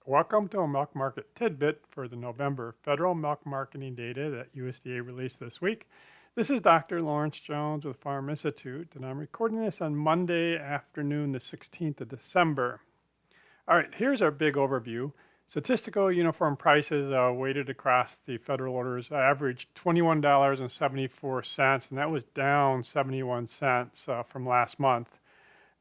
Welcome to a milk market tidbit for the November federal milk marketing data that USDA released this week. This is Dr. Lawrence Jones with Farm Institute, and I'm recording this on Monday afternoon, the 16th of December. All right, here's our big overview. Statistical uniform prices weighted across the federal orders averaged $21.74, and that was down 71 cents from last month.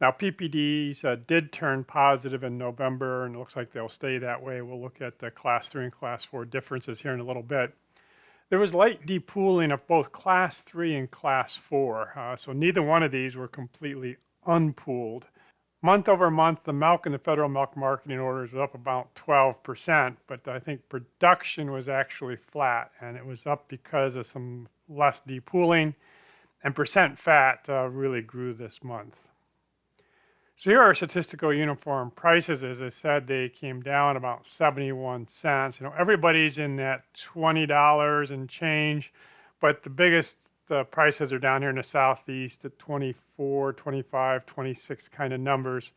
Now, PPDs did turn positive in November, and it looks like they'll stay that way. We'll look at the Class 3 and Class 4 differences here in a little bit. There was light depooling of both Class 3 and Class 4, so neither one of these were completely unpooled. Month over month, the milk in the federal milk marketing orders was up about 12%, but I think production was actually flat, and it was up because of some less depooling, and percent fat really grew this month. So here are statistical uniform prices. As I said, they came down about 71 cents. Everybody's in that $20 and change, but the biggest prices are down here in the Southeast at 24, 25, 26 kind of numbers.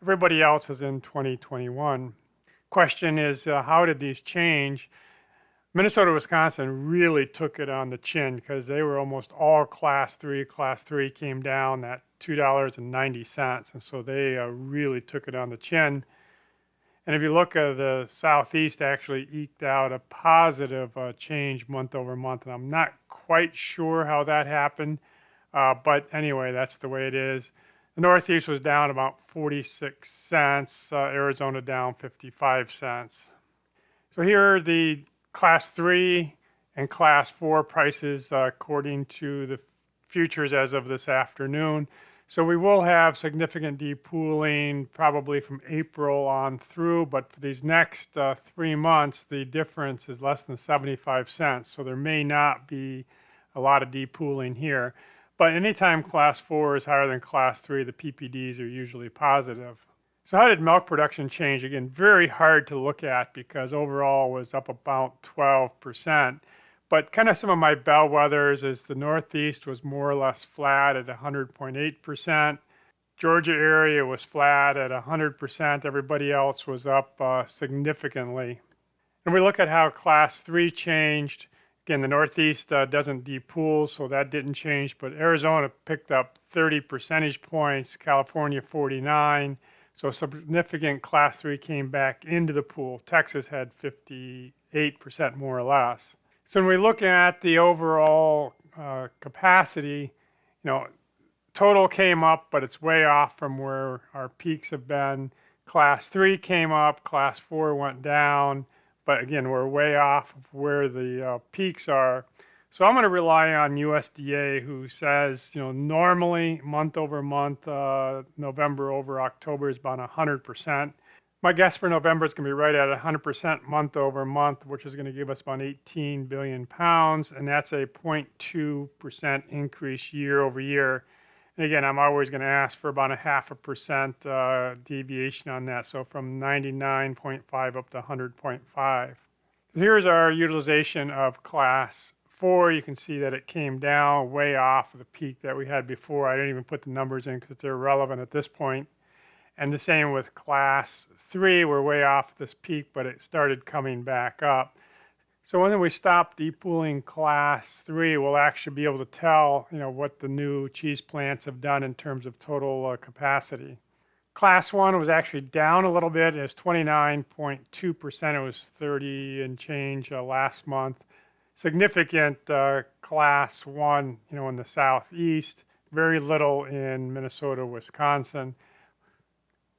Everybody else is in 2021. Question is, how did these change? Minnesota, Wisconsin really took it on the chin because they were almost all Class 3. Class 3 came down at $2.90, and so they really took it on the chin. And if you look at the Southeast, actually eked out a positive change month over month, and I'm not quite sure how that happened, but anyway, that's the way it is. The Northeast was down about 46 cents, Arizona down 55 cents. So here are the Class 3 and Class 4 prices according to the futures as of this afternoon. So we will have significant depooling probably from April on through, but for these next 3 months, the difference is less than 75 cents. So there may not be a lot of depooling here. But anytime Class 4 is higher than Class 3, the PPDs are usually positive. So how did milk production change? Again, very hard to look at because overall it was up about 12%. But kind of some of my bellwethers is the Northeast was more or less flat at 100.8%. Georgia area was flat at 100%. Everybody else was up significantly. And we look at how Class 3 changed. Again, the Northeast doesn't depool, so that didn't change. But Arizona picked up 30 percentage points, California 49. So significant Class 3 came back into the pool. Texas had 58% more or less. So when we look at the overall capacity, total came up, but it's way off from where our peaks have been. Class 3 came up, Class 4 went down, but again, we're way off of where the peaks are. So I'm going to rely on USDA, who says, normally month over month, November over October is about 100%. My guess for November is going to be right at 100% month over month, which is going to give us about 18 billion pounds, and that's a 0.2% increase year over year. And again, I'm always going to ask for about a 0.5% deviation on that, so from 99.5 up to 100.5. Here's our utilization of Class 4. You can see that it came down way off of the peak that we had before. I didn't even put the numbers in because they're irrelevant at this point. And the same with Class 3. We're way off this peak, but it started coming back up. So when we stop depooling Class 3, we'll actually be able to tell, what the new cheese plants have done in terms of total capacity. Class 1 was actually down a little bit. It was 29.2%. It was 30 and change last month. Significant Class 1, in the Southeast. Very little in Minnesota, Wisconsin.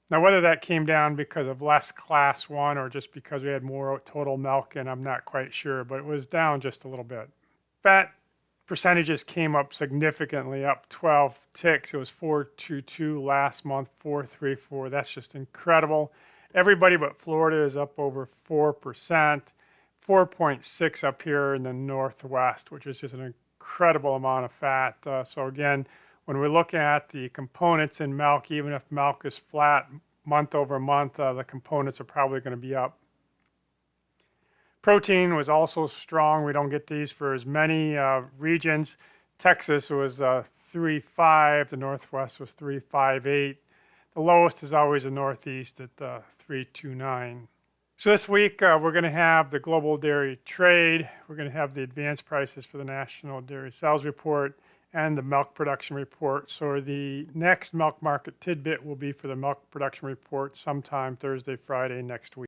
Now, whether that came down because of less Class 1 or just because we had more total milk in, I'm not quite sure, but it was down just a little bit. Fat percentages came up significantly, up 12 ticks. It was 422 last month, 434. That's just incredible. Everybody but Florida is up over 4%, 4.6 up here in the Northwest, which is just an incredible amount of fat. So again, when we look at the components in milk, even if milk is flat month over month, the components are probably going to be up. Protein was also strong. We don't get these for as many regions. Texas was 3.5. The Northwest was 3.58. The lowest is always the Northeast at 3.29. So this week, we're going to have the global dairy trade. We're going to have the advanced prices for the national dairy sales report and the milk production report. So the next milk market tidbit will be for the milk production report sometime Thursday, Friday next week.